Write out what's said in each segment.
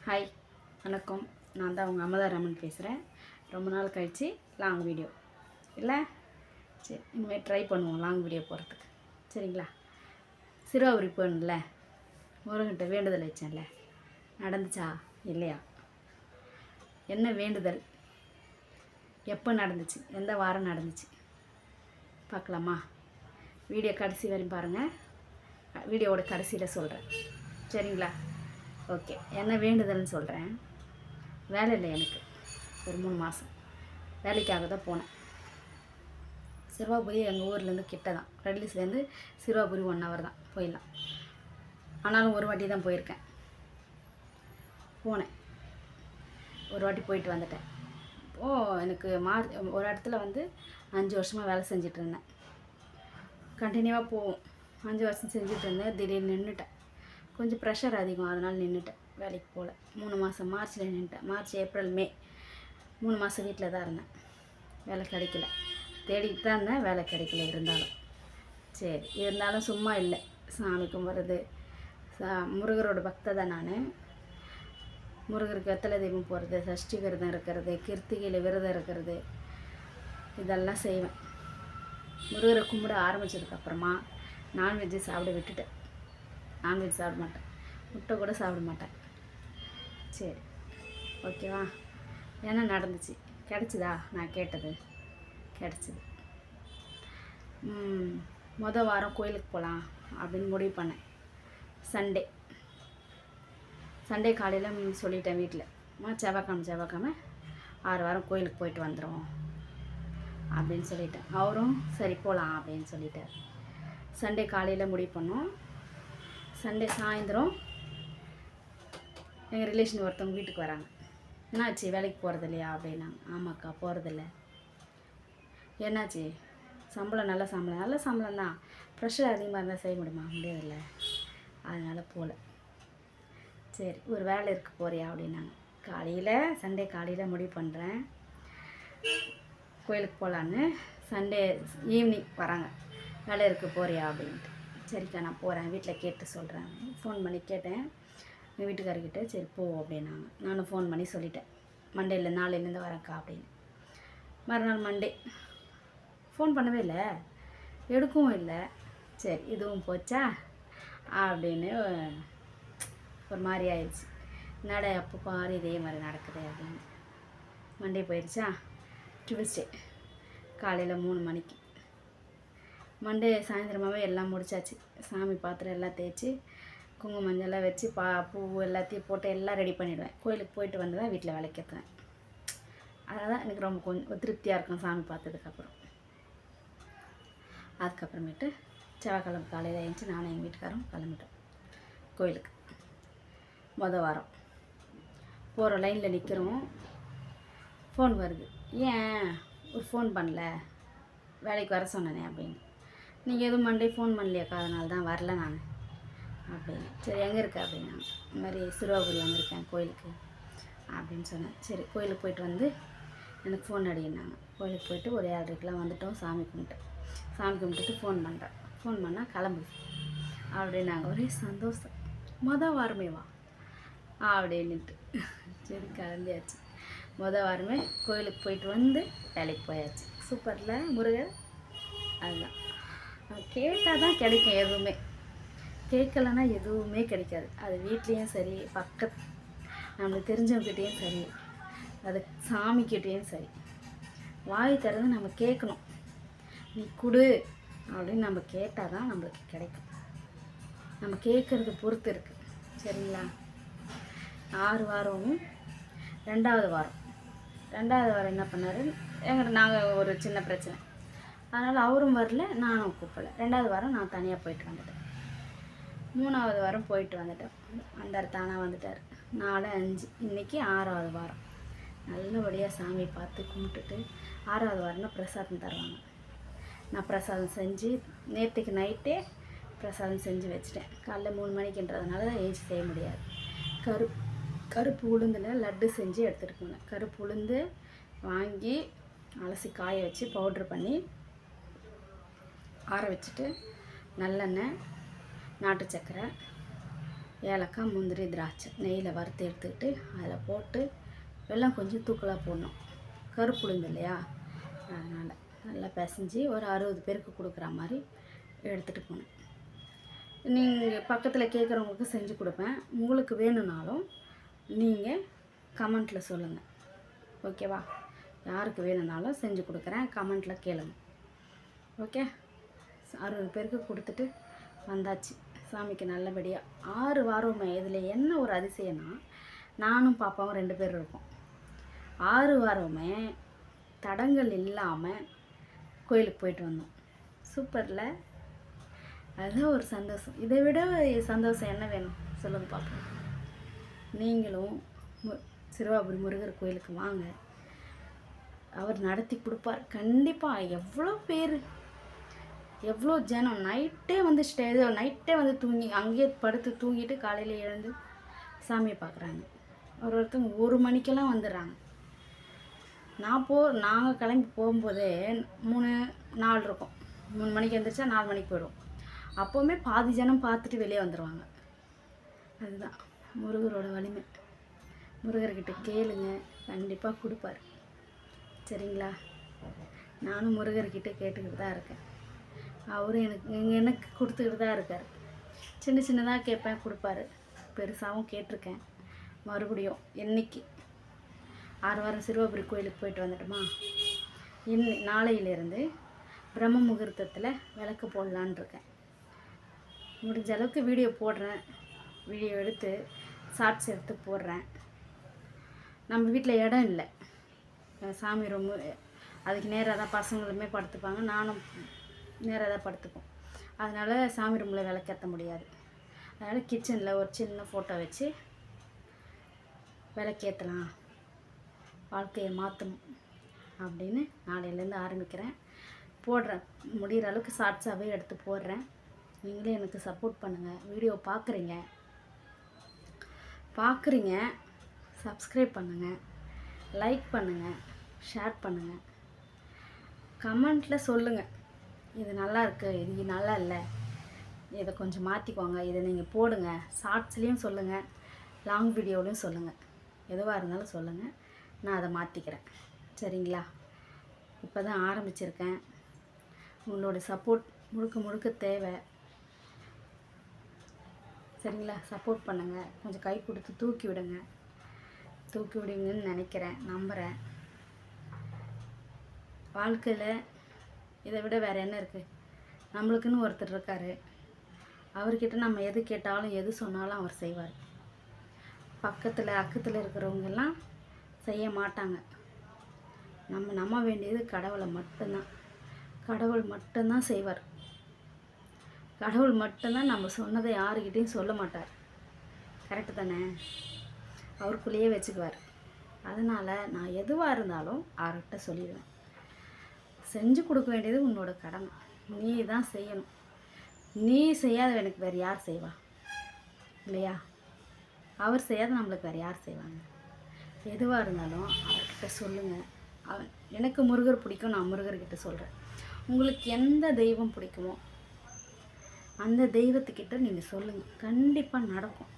Hi வணக்கம். நான் தான் உங்கள் அமதாராமன் பேசுகிறேன். ரொம்ப நாள் கழித்து லாங் வீடியோ இல்லை. சரி, இனிமேல் ட்ரை பண்ணுவோம் லாங் வீடியோ போகிறதுக்கு. சரிங்களா? சிறுவாபுரி போகணும்ல, முருகன்கிட்ட வேண்டுதல் வச்சேன்ல, நடந்துச்சா இல்லையா? என்ன வேண்டுதல், எப்போ நடந்துச்சு, எந்த வாரம் நடந்துச்சு பார்க்கலாமா? வீடியோ கடைசி வரையும் பாருங்கள். வீடியோவோட கடைசியில் சொல்கிறேன். சரிங்களா? ஓகே. என்ன வேண்டுதல்னு சொல்கிறேன். வேலை இல்லை எனக்கு, ஒரு 3 மாதம் வேலைக்காக தான் போனேன். சிறுவாபுரி எங்கள் ஊர்லேருந்து கிட்ட தான், ரெட்லிஸ்லேருந்து சிறுவாபுரி 1 hour தான், போயிடலாம். ஆனாலும் ஒரு வாட்டி தான் போயிருக்கேன். போனேன், ஒரு வாட்டி போயிட்டு வந்துட்டேன். எனக்கு ஒரு இடத்துல வந்து 5 வருஷமாக வேலை செஞ்சிட்டு இருந்தேன். கண்டினியூவாக போவோம். 5 வருஷம் செஞ்சுட்டு இருந்தேன். திடீர்னு நின்றுட்டேன். கொஞ்சம் ப்ரெஷர் அதிகம், அதனால் நின்றுட்டேன், வேலைக்கு போகல. 3 மாதம் மார்ச்சில் நின்றுட்டேன். மார்ச், ஏப்ரல், மே 3 மாதம் வீட்டில் தான் இருந்தேன். வேலை கிடைக்கல, தேடிக்கிட்டு தான் இருந்தேன், வேலை கிடைக்கல. இருந்தாலும் சும்மா இல்லை. சாமி கும்பிட்றது, முருகரோட பக்தை தான் நான். முருகருக்கு வெத்தலை தீபம் போடுறது, சஷ்டி விரதம் இருக்கிறது, கிருத்திகையில் விரதம் இருக்கிறது, இதெல்லாம் செய்வேன். முருகரை கும்பிட ஆரம்பித்ததுக்கப்புறமா நான்வெஜ்ஜு சாப்பிட விட்டுட்டேன். நான்வெஜ் சாப்பிட மாட்டேன், முட்டை கூட சாப்பிட மாட்டேன். சரி, ஓகேவா? என்ன நடந்துச்சு, கிடச்சிதா? நான் கேட்டது கிடச்சிது. மொதல் வாரம் கோயிலுக்கு போகலாம் அப்படின்னு முடிவு பண்ணேன். சண்டே காலையில் சொல்லிட்டேன் வீட்டில், செவ்வாய்க்கிழமை 6 வாரம் கோயிலுக்கு போயிட்டு வந்துடும் அப்படின்னு சொல்லிட்டேன். அவரும் சரி போகலாம் அப்படின்னு சொல்லிட்டார். சண்டே காலையில் முடிவு பண்ணோம். சண்டே சாயந்தரம் எங்கள் ரிலேஷன் ஒருத்தவங்க வீட்டுக்கு வராங்க. என்னாச்சு, வேலைக்கு போகிறது இல்லையா அப்படின்னாங்க. ஆமாக்கா, போகிறதில்ல. என்னாச்சு? சம்பளம் நல்ல சம்பளம் தான், ப்ரெஷர் அதிகமாக இருந்தால் செய்ய முடியாதில்ல, அதனால் போகல. சரி, ஒரு வேலை இருக்குது, போறியா அப்படின்னாங்க. சண்டே காலையில் முடிவு பண்ணுறேன் கோயிலுக்கு போகலான்னு. சண்டே ஈவினிங் வராங்க, வேலை இருக்குது போறியா அப்படின்ட்டு. சரிக்கா, நான் போகிறேன், வீட்டில் கேட்டு சொல்கிறேன். ஃபோன் பண்ணி கேட்டேன் எங்கள் வீட்டுக்காரர்கிட்ட. சரி போ அப்படின்னாங்க. நானும் ஃபோன் பண்ணி சொல்லிட்டேன், நாளையிலேருந்து வரேன்க்கா அப்படின்னு. மறுநாள் மண்டே ஃபோன் பண்ணவே இல்லை, எடுக்கவும் இல்லை. சரி, இதுவும் போச்சா அப்படின்னு ஒரு மாதிரி ஆயிடுச்சு. என்னடா அப்போ பாரு இதே மாதிரி நடக்குது அப்படின்னு. மண்டே போயிடுச்சா. டியூஸ்டே காலையில் 3 மணிக்கு. மண்டே சாயந்தரமாகவே எல்லாம் முடிச்சாச்சு. சாமி பாத்திரம் எல்லாம் தேய்ச்சி குங்குமம் மஞ்சள்லாம் வச்சு பூ எல்லாத்தையும் போட்டு எல்லாம் ரெடி பண்ணிவிடுவேன். கோயிலுக்கு போயிட்டு வந்து தான் வீட்டில் விளக்கேற்றுவேன். அதான் எனக்கு ரொம்ப கொஞ்சம் திருப்தியாக இருக்கும் சாமி பார்த்ததுக்கப்புறம். அதுக்கப்புறமேட்டு செவ்வாய்க்கிழமை காலையில் எழுந்துச்சி நானும் எங்கள் வீட்டுக்காரும் கிளம்பிட்டோம் கோயிலுக்கு. மொதல் வாரம் போகிற லைனில் நிற்கிறோம். ஃபோன் வருது. ஏன் ஒரு ஃபோன் பண்ணல, வேலைக்கு வர சொன்னேனே அப்படின்னு. நீங்கள் எதுவும் மண்டே ஃபோன் பண்ணலையாக்கா, அதனால தான் வரல நான் அப்படின்னு. சரி, எங்கே இருக்க அப்படின்னா, இந்த மாதிரி சிறுவாபுரி வந்திருக்கேன் கோயிலுக்கு அப்படின்னு சொன்னேன். சரி, கோயிலுக்கு போயிட்டு வந்து எனக்கு ஃபோன் அடினாங்க. கோயிலுக்கு போயிட்டு ஒரு 7:30க்கெலாம் வந்துவிட்டோம். சாமி கும்பிட்டுட்டு ஃபோன் பண்ணுறேன். ஃபோன் பண்ணால் கிளம்பு அப்படின்னாங்க. ஒரே சந்தோஷம். மொதல் வாரமே வா அப்படின்ட்டு. சரி, கிளம்பியாச்சு. மொதல் வாரமே கோயிலுக்கு போயிட்டு வந்து வேலைக்கு போயாச்சு. சூப்பரில் முருகர். அதுதான் கேட்டால் தான் கிடைக்கும், எதுவுமே கேட்கலன்னா எதுவுமே கிடைக்காது. அது வீட்லேயும் சரி, நம்மளுக்கு தெரிஞ்சவங்ககிட்டேயும் சரி, அது சாமிக்கிட்டேயும் சரி, வாய் திறந்து நம்ம கேட்கணும். நீ கொடு அப்படின்னு நம்ம கேட்டால் தான் நம்மளுக்கு கிடைக்கும். நம்ம கேட்குறது பொறுத்து இருக்குது. சரிங்களா? 6 வாரமும் 2வது வாரம் என்ன பண்ணார், நாங்கள் ஒரு சின்ன பிரச்சனை, அதனால் அவரும் வரல, நானும் கூப்பிடல. 2வது வாரம் நான் தனியாக போயிட்டு வந்துட்டேன். 3வது வாரம் போயிட்டு வந்துட்டேன். தானாக வந்துட்டார். 4, 5, இன்றைக்கி 6வது வாரம். நல்லபடியாக சாமி பார்த்து கும்பிட்டுட்டு 6வது வாரம்னா பிரசாதம் தருவாங்க. நான் பிரசாதம் செஞ்சு நேற்றுக்கு நைட்டே பிரசாதம் செஞ்சு வச்சுட்டேன். காலைல 3 மணிக்குன்றதுனால தான் ஏஞ்சி செய்ய முடியாது. கருப்பு உளுந்தில் லட்டு செஞ்சு எடுத்துகிட்டு போனேன். கருப்பு உளுந்து வாங்கி அலசி காய வச்சு பவுட்ரு பண்ணி ஆற வச்சுட்டு நல்லெண்ணெய், நாட்டு சக்கரை, ஏலக்காய், முந்திரி, திராட்சை நெய்யில் வறுத்து எடுத்துக்கிட்டு அதில் போட்டு வெல்லம் கொஞ்சம் தூக்கலாக போடணும். கருப்பு உளுந்து இல்லையா, அதனால் நல்லா பிசைஞ்சு ஒரு 60 பேருக்கு கொடுக்குற மாதிரி எடுத்துகிட்டு போனேன். நீங்கள் பக்கத்தில் கேட்குறவங்களுக்கு செஞ்சு கொடுப்பேன். உங்களுக்கு வேணும்னாலும் நீங்கள் கமெண்ட்டில் சொல்லுங்கள், ஓகேவா? யாருக்கு வேணும்னாலும் செஞ்சு கொடுக்குறேன், கமெண்ட்டில் கேளுங்க, ஓகே? 60 பேருக்கு கொடுத்துட்டு வந்தாச்சு. சாமிக்கு நல்லபடியாக 6 வாரமே. இதில் என்ன ஒரு அதிசயம்னா, நானும் பாப்பாவும் 2 பேர் இருக்கோம். 6 வாரமே தடங்கள் இல்லாமல் கோயிலுக்கு போயிட்டு வந்தோம். சூப்பரில், அதுதான் ஒரு சந்தோஷம். இதை விட சந்தோஷம் என்ன வேணும் சொல்லுங்க பார்ப்போம். நீங்களும் சிறுவாபுரி முருகர் கோயிலுக்கு வாங்க, அவர் நடத்தி கொடுப்பார் கண்டிப்பாக. எவ்வளோ பேர், எவ்வளோ ஜனம் நைட்டே வந்து நைட்டே வந்து தூங்கி அங்கேயே படுத்து தூங்கிட்டு காலையில் எழுந்து சாமியை பார்க்குறாங்க. ஒருத்தவங்க 1 மணிக்கெல்லாம் வந்துடுறாங்க. நாங்கள் கிளம்பி போகும்போதே 3-4 இருக்கும். 3 மணிக்கு எழுந்திரிச்சா 4 மணிக்கு போயிடும். அப்போவுமே பாதி ஜனம் பார்த்துட்டு வெளியே வந்துடுவாங்க. அதுதான் முருகரோட வலிமை. முருகர்கிட்ட கேளுங்க, கண்டிப்பாக கொடுப்பார், சரிங்களா? நானும் முருகர்கிட்ட கேட்டுக்கிட்டு தான் இருக்கேன். அவரும் எனக்கு கொடுத்துக்கிட்டு தான் இருக்கார். சின்னதாக கேட்பேன், கொடுப்பாரு. பெருசாகவும் கேட்டிருக்கேன். மறுபடியும் இன்னைக்கு 6 வாரம் சிறுவாபுரி கோயிலுக்கு போயிட்டு வந்துட்டோமா, நாளையிலேருந்து பிரம்ம முகூர்த்தத்தில் விளக்கு போடலான் இருக்கேன். முடிஞ்ச அளவுக்கு வீடியோ போடுறேன், வீடியோ எடுத்து ஷார்ட்ஸ் எடுத்து போடுறேன். நம்ம வீட்டில் இடம் இல்லை, சாமி ரூம் அதுக்கு நேராக தான் பசங்களுமே படுத்துப்பாங்க, நானும் நேராக தான் படுத்துப்போம். அதனால் சாமி ரூமில் விளக்கேற்ற முடியாது. அதனால் கிச்சனில் ஒரு சின்ன ஃபோட்டோ வச்சு விளக்கேற்றலாம், வாழ்க்கையை மாற்றணும் அப்படின்னு நாளையிலேருந்து ஆரம்பிக்கிறேன். போடுறேன், முடிகிற அளவுக்கு ஷார்ட்ஸாகவே எடுத்து போடுறேன். நீங்களே எனக்கு சப்போர்ட் பண்ணுங்கள். வீடியோ பார்க்குறீங்க, சப்ஸ்கிரைப் பண்ணுங்கள், லைக் பண்ணுங்கள், ஷேர் பண்ணுங்கள், கமெண்ட்டில் சொல்லுங்கள், இது நல்லா இருக்குது, இது நல்லா இல்லை, இதை கொஞ்சம் மாற்றிக்கோங்க, இதை நீங்கள் போடுங்க. ஷார்ட்ஸ்லேயும் சொல்லுங்கள், லாங் வீடியோலையும் சொல்லுங்கள், எதுவாக இருந்தாலும் சொல்லுங்கள், நான் அதை மாற்றிக்கிறேன், சரிங்களா? இப்போ தான் ஆரம்பிச்சிருக்கேன். உங்களோட சப்போர்ட் முழுக்க தேவை, சரிங்களா? சப்போர்ட் பண்ணுங்கள், கொஞ்சம் கை கொடுத்து தூக்கி விடுங்கன்னு நினைக்கிறேன், நம்புகிறேன். வாழ்க்கையில் இதை விட வேறு என்ன இருக்குது? நம்மளுக்குன்னு ஒருத்தர் இருக்கார், அவர்கிட்ட நம்ம எது கேட்டாலும் எது சொன்னாலும் அவர் செய்வார். அக்கத்தில் இருக்கிறவங்கெல்லாம் செய்ய மாட்டாங்க. நம்ம நம்ப வேண்டியது கடவுளை மட்டும்தான். கடவுள் மட்டும்தான் செய்வார். கடவுள் மட்டும்தான் நம்ம சொன்னதை யாருக்கிட்டையும் சொல்ல மாட்டார், கரெக்டு தானே? அவருக்குள்ளேயே வச்சுக்குவார். அதனால் நான் எதுவாக இருந்தாலும் அவர்கிட்ட சொல்லிடுவேன். செஞ்சு கொடுக்க வேண்டியது உன்னோட கடமை, நீ தான் செய்யணும். நீ செய்யாத எனக்கு வேறு யார் செய்வா, இல்லையா? அவர் செய்யாத நம்மளுக்கு வேறு யார் செய்வாங்க? எதுவாக இருந்தாலும் அவர்கிட்ட சொல்லுங்கள். எனக்கு முருகர் பிடிக்கும், நான் முருகர்கிட்ட சொல்கிறேன். உங்களுக்கு எந்த தெய்வம் பிடிக்குமோ அந்த தெய்வத்துக்கிட்ட நீங்கள் சொல்லுங்கள், கண்டிப்பாக நடக்கும்.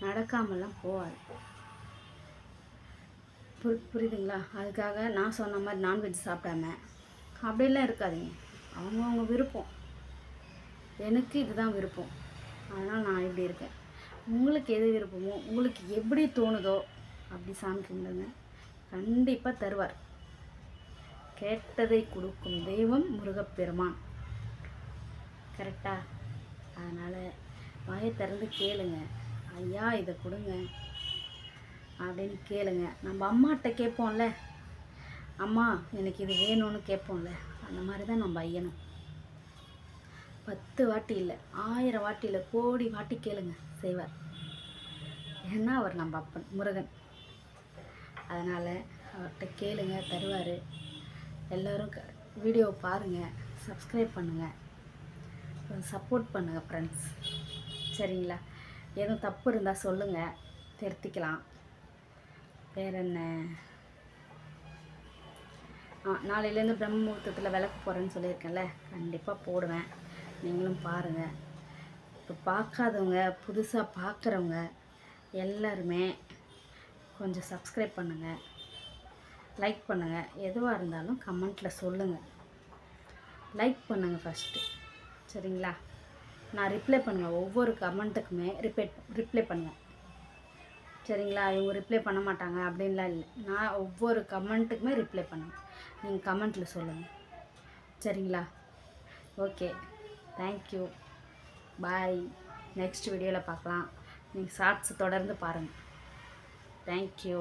நடக்காமலாம் போகாது, புரியுதுங்களா? அதுக்காக நான் சொன்ன மாதிரி நான்வெஜ் சாப்பிடாம அப்படிலாம் இருக்காதீங்க. அவங்கவுங்க விருப்பம். எனக்கு இதுதான் விருப்பம், அதனால் நான் இப்படி இருக்கேன். உங்களுக்கு எது விருப்பமோ, உங்களுக்கு எப்படி தோணுதோ அப்படி சாமி கும்பிடுங்க, கண்டிப்பாக தருவார். கேட்டதை கொடுக்கும் தெய்வம் முருகப்பெருமான், கரெக்டாக? அதனால் வாயை திறந்து கேளுங்க, ஐயா இதை கொடுங்க அப்படின்னு கேளுங்க. நம்ம அம்மாட்ட கேட்போம்ல, அம்மா எனக்கு இது வேணும்னு கேட்போம்ல, அந்த மாதிரி தான் நம்ம ஐயனும். 10 வாட்டி இல்லை, 1000 வாட்டி இல்லை, கோடி வாட்டி கேளுங்க, செய்வார். ஏன்னா அவர் நம்ம அப்பன் முருகன். அதனால் அவர்கிட்ட கேளுங்க, தருவார். எல்லோரும் வீடியோ பாருங்கள், சப்ஸ்கிரைப் பண்ணுங்கள், சப்போர்ட் பண்ணுங்கள் ஃப்ரெண்ட்ஸ், சரிங்களா? எதுவும் தப்பு இருந்தால் சொல்லுங்கள், திருத்திக்கலாம். வேறு என்ன, நாளையிலேருந்து பிரம்ம முகூர்த்தத்தில் விளக்கு போடுறேன்னு சொல்லியிருக்கேன்ல, கண்டிப்பாக போடுவேன். நீங்களும் பாருங்கள், இப்போ பார்க்காதவங்க புதுசாக பார்க்குறவங்க எல்லாருமே கொஞ்சம் சப்ஸ்கிரைப் பண்ணுங்கள், லைக் பண்ணுங்கள். எதுவாக இருந்தாலும் கமெண்ட்டில் சொல்லுங்கள். லைக் பண்ணுங்கள் ஃபஸ்ட்டு, சரிங்களா? நான் ரிப்ளை பண்ணுவேன், ஒவ்வொரு கமெண்ட்டுக்குமே ரிப்ளை பண்ணுவேன், சரிங்களா? இவங்க ரிப்ளை பண்ண மாட்டாங்க அப்படின்லாம் இல்லை. நான் ஒவ்வொரு கமெண்ட்டுக்குமே ரிப்ளை பண்ணுவேன். நீங்கள் கமெண்ட்டில் சொல்லுங்கள், சரிங்களா? ஓகே, தேங்க்யூ, பாய். நெக்ஸ்ட் வீடியோவில் பார்க்கலாம். நீங்கள் ஷார்ட்ஸ் தொடர்ந்து பாருங்கள். தேங்க்யூ.